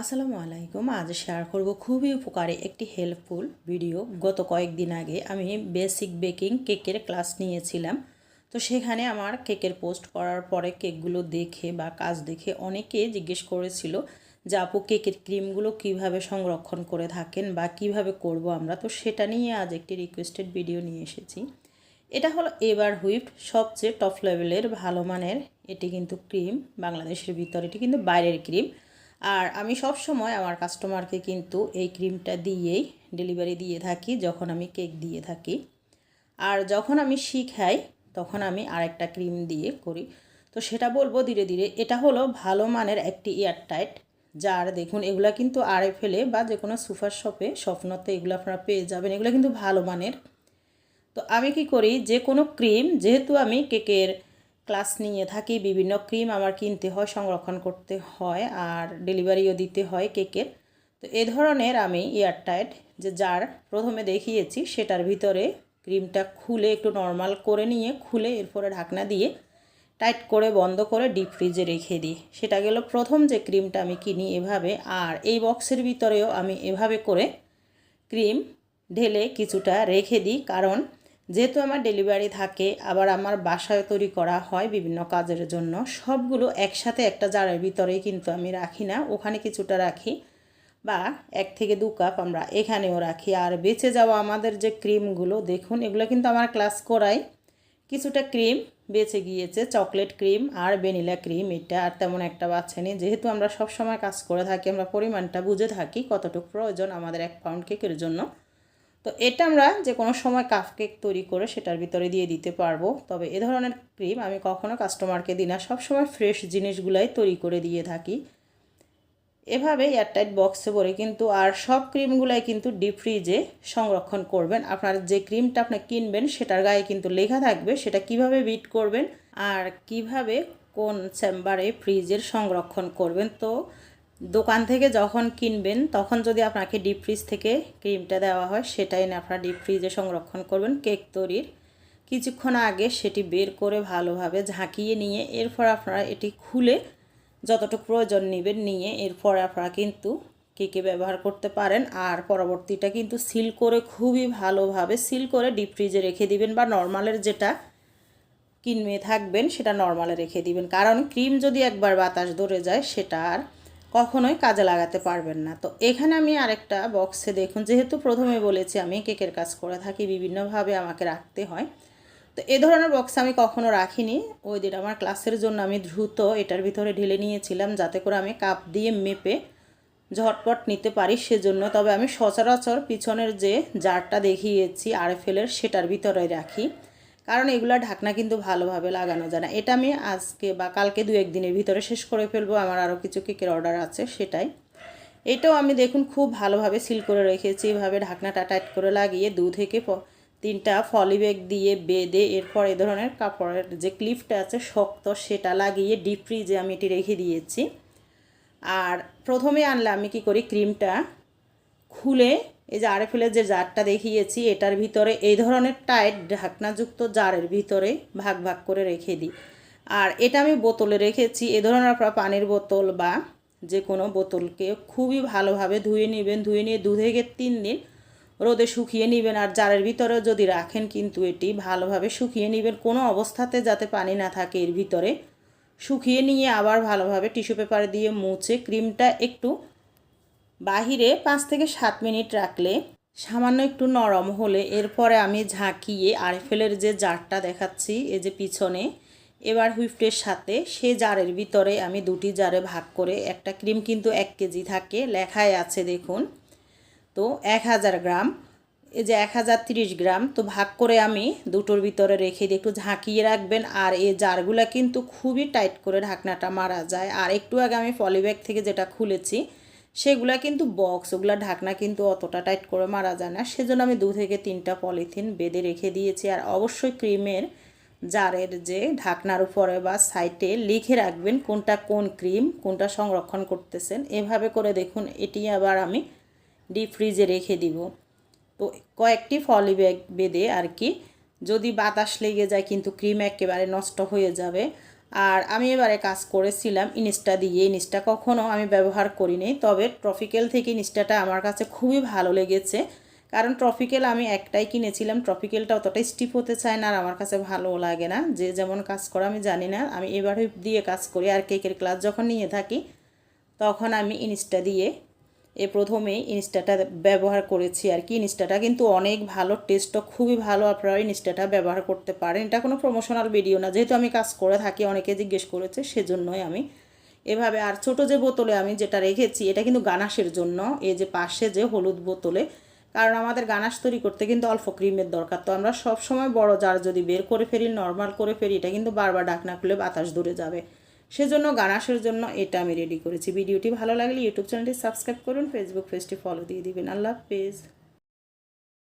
আসসালামু আলাইকুম। আজ শেয়ার করব খুবই উপকারী একটি হেল্পফুল ভিডিও। গত কয়েকদিন আগে আমি বেসিক বেকিং কেকের ক্লাস নিয়েছিলাম। তো সেখানে আমার কেকের পোস্ট করার পরে কেকগুলো দেখে বা কাজ দেখে অনেকে জিজ্ঞেস করেছিল যে আপু কেকের ক্রিমগুলো কিভাবে সংরক্ষণ করে থাকেন বা কিভাবে করব আমরা। তো সেটা নিয়ে আজ একটি রিকোয়েস্টেড ভিডিও নিয়ে এসেছি। এটা হলো এভার হুইপড, সবচেয়ে টপ লেভেলের ভালো মানের এটি কিন্তু ক্রিম বাংলাদেশের ভিতরে, এটি কিন্তু বাইরের ক্রিম। আর আমি সব সময় আমার কাস্টমারকে কিন্তু এই ক্রিমটা দিয়েই ডেলিভারি দিয়ে থাকি যখন আমি কেক দিয়ে থাকি। আর যখন আমি শিখাই তখন আমি আরেকটা ক্রিম দিয়ে করি। তো সেটা বলবো ধীরে ধীরে। এটা হলো ভালো মানের একটি এয়ারটাইট জার। দেখুন এগুলা কিন্তু আরএফএলে বা যে কোনো সুপার শপে স্বপ্নতে এগুলো আপনারা পেয়ে যাবেন। এগুলো কিন্তু ভালো মানের। তো আমি কি করি, যে কোনো ক্রিম, যেহেতু আমি কেকের ক্লাস নিয়ে থাকি, বিভিন্ন ক্রিম আমার কিনতে হয়, সংরক্ষণ করতে হয় আর ডেলিভারিও দিতে হয় কেকের। তো এ ধরনের আমি এয়ারটাইট যে জার প্রথমে দেখিয়েছি সেটার ভিতরে ক্রিমটা খুলে একটু নর্মাল করে নিয়ে খুলে এরপরে ঢাকনা দিয়ে টাইট করে বন্ধ করে ডিপ ফ্রিজে রেখে দিই। সেটা গেল প্রথম যে ক্রিমটা আমি কিনি এভাবে। আর এই বক্সের ভিতরেও আমি এভাবে করে ক্রিম ঢেলে কিছুটা রেখে দিই, কারণ যেহেতু আমার ডেলিভারি থাকে, আবার আমার বাসায় তৈরি করা হয় বিভিন্ন কাজের জন্য, সবগুলো একসাথে একটা জারের ভিতরেই কিন্তু আমি রাখি না, ওখানে কিছুটা রাখি বা 1 থেকে 2 কাপ আমরা এখানেও রাখি। আর বেঁচে যাওয়া আমাদের যে ক্রিমগুলো দেখুন, এগুলো কিন্তু আমার ক্লাস করাই কিছুটা ক্রিম বেঁচে গিয়েছে, চকলেট ক্রিম আর ভ্যানিলা ক্রিম। এটা আর তেমন একটা বাচ্চা নেই, যেহেতু আমরা সব সময় কাজ করে থাকি, আমরা পরিমাণটা বুঝে থাকি কতটুকু প্রয়োজন আমাদের 1 পাউন্ড কেকের জন্য। তো এটা আমরা যে কোনো সময় কাপ কেক তৈরি করে সেটার ভিতরে দিয়ে দিতে পারবো। তবে এ ধরনের ক্রিম আমি কখনো কাস্টমারকে দিই না, সবসময় ফ্রেশ জিনিসগুলাই তৈরি করে দিয়ে থাকি এভাবে এয়ারটাইট বক্সে ভরে। কিন্তু আর সব ক্রিমগুলাই কিন্তু ডিপ ফ্রিজে সংরক্ষণ করবেন। আপনার যে ক্রিমটা আপনি কিনবেন সেটার গায়ে কিন্তু লেখা থাকবে সেটা কিভাবে বিট করবেন আর কিভাবে কোন চেম্বারে ফ্রিজের সংরক্ষণ করবেন। তো দোকান থেকে যখন কিনবেন তখন যদি আপনাকে ডিপ ফ্রিজ থেকে ক্রিমটা দেওয়া হয়, সেটাই না আপনারা ডিপ ফ্রিজে সংরক্ষণ করবেন। কেক তৈরির কিছুক্ষণ আগে সেটি বের করে ভালোভাবে ঝাঁকিয়ে নিয়ে এরপর আপনারা এটি খুলে যতটুকু প্রয়োজন নেবেন, নিয়ে এরপর আপনারা কিন্তু কেকে ব্যবহার করতে পারেন। আর পরবর্তীটা কিন্তু সিল করে, খুবই ভালোভাবে সিল করে ডিপ ফ্রিজে রেখে দিবেন, বা নর্মালের যেটা কিনে থাকবেন সেটা নর্মালে রেখে দিবেন, কারণ ক্রিম যদি একবার বাতাস ধরে যায় সেটা আর কখনোই কাজে লাগাতে পারবেন না। তো এখানে আমি আরেকটা বক্সে দেখুন, যেহেতু প্রথমে বলেছি আমি কেকের কাজ করে থাকি, বিভিন্নভাবে আমাকে রাখতে হয়। তো এ ধরনের বক্স আমি কখনো রাখিনি। ওই দিন আমার ক্লাসের জন্য আমি দ্রুত এটার ভিতরে ঢেলে নিয়েছিলাম, যাতে করে আমি কাপ দিয়ে মেপে ঝটপট নিতে পারি সেজন্য। তবে আমি সচরাচর পিছনের যে জারটা দেখিয়েছি আরএফএলের সেটার ভিতরে রাখি, কারণ এগুলা ঢাকনা কিন্তু ভালোভাবে লাগানো যায় না। এটা আমি আজকে বা কালকে 2-1 দিনের ভিতরে শেষ করে ফেলবো। আমার আরও কিছু কেকের অর্ডার আছে সেটাই। এটাও আমি দেখুন খুব ভালোভাবে সিল করে রেখেছি, এভাবে ঢাকনাটা টাইট করে লাগিয়ে 2 থেকে 3টা ফলি ব্যাগ দিয়ে বেঁধে এরপর এ ধরনের কাপড়ের যে ক্লিপটা আছে শক্ত সেটা লাগিয়ে ডিপ ফ্রিজে আমি এটি রেখে দিয়েছি। আর প্রথমে আনলে আমি কি করি, ক্রিমটা খুলে এই যে আরএফএলের যে জারটা দেখিয়েছি এটার ভিতরে এই ধরনের টাইট ঢাকনাযুক্ত জারের ভিতরে ভাগ ভাগ করে রেখে দিই। আর এটা আমি বোতলে রেখেছি। এ ধরনের আপনারা পানির বোতল বা যে কোনো বোতলকে খুবই ভালোভাবে ধুয়ে নেবেন, ধুয়ে নিয়ে 2 থেকে 3 দিন রোদে শুকিয়ে নেবেন। আর জারের ভিতরে যদি রাখেন কিন্তু এটি ভালোভাবে শুকিয়ে নেবেন, কোনো অবস্থাতে যাতে পানি না থাকে এর ভিতরে। শুকিয়ে নিয়ে আবার ভালোভাবে টিস্যু পেপার দিয়ে মুছে ক্রিমটা একটু বাহিরে 5 থেকে 7 মিনিট রাখলে সামান্য একটু নরম হলে এরপরে আমি ঝাঁকিয়ে আরএফএলের যে জারটা দেখাচ্ছি এই যে পিছনে এবার হুইফটের সাথে সে জারের ভিতরে আমি 2টি জারে ভাগ করে, একটা ক্রিম কিন্তু 1 কেজি থাকে, লেখায় আছে দেখুন। তো 1000 গ্রাম, এই যে 1030 গ্রাম, তো ভাগ করে আমি দুটোর ভিতরে রেখে দিই। একটু ঝাঁকিয়ে রাখবেন। আর এই জারগুলা কিন্তু খুবই টাইট করে ঢাকনাটা মারা যায়। আর একটু আগে আমি পলিব্যাগ থেকে যেটা খুলেছি সেগুলা কিন্তু বক্স, ওগুলা ঢাকনা কিন্তু অতটা টাইট করে মারা যায় না, সেজন্য আমি 2 থেকে 3টা পলিথিন বেঁধে রেখে দিয়েছি। আর অবশ্যই ক্রিমের জারের যে ঢাকনার উপরে বা সাইডে লিখে রাখবেন কোনটা কোন ক্রিম, কোনটা সংরক্ষণ করতেছেন। এভাবে করে দেখুন এটি আবার আমি ডিপ ফ্রিজে রেখে দিব। তো কয়েকটি ফলি ব্যাগ বেঁধে আর কি, যদি বাতাস লেগে যায় কিন্তু ক্রিম একেবারে নষ্ট হয়ে যাবে। আর আমি এবারে কাজ করেছিলাম ইনস্টা দিয়ে। ইনস্টা কখনো আমি ব্যবহার করিনি, তবে ট্রপিক্যাল থেকে ইনস্টাটা আমার কাছে খুবই ভালো লেগেছে। কারণ ট্রপিক্যাল আমি একটাই কিনেছিলাম, ট্রপিক্যালটা অতটা স্টিফ হতে চায় না আর আমার কাছে ভালো লাগে না। যে যেমন কাজ করে আমি জানি না, আমি এবারে দিয়ে কাজ করি। আর কেকের ক্লাস যখন নিয়ে থাকি তখন আমি ইনস্টা দিয়ে প্রথমেই ইনস্টাটা ব্যবহার করেছি আর কি। ইনস্টাটা কিন্তু অনেক ভালো, টেস্টও খুবই ভালো, আপনারা ইনস্টাটা ব্যবহার করতে পারেন। এটা কোনো প্রমোশনাল ভিডিও না, যেহেতু আমি কাজ করে থাকি, অনেকে জিজ্ঞেস করেছে, সেজন্যই আমি এভাবে। আর ছোট যে বোতলে আমি যেটা রেখেছি এটা কিন্তু গানাশের জন্য, এই যে পাশে যে হলুদ বোতলে, কারণ আমাদের গানাশ তৈরি করতে কিন্তু অল্প ক্রিমের দরকার। তো আমরা সব সময় বড় জার যদি বের করে ফেলি, নর্মাল করে ফেলি, এটা কিন্তু বারবার ঢাকনা খুলে বাতাস ধরে যাবে। সেজন্য গানাশের জন্য এটা আমি রেডি করেছি। ভিডিওটি ভালো লাগলে ইউটিউব চ্যানেলটি সাবস্ক্রাইব করুন, ফেসবুক পেজটি ফলো দিয়ে দিবেন। আল্লাহ হাফেজ।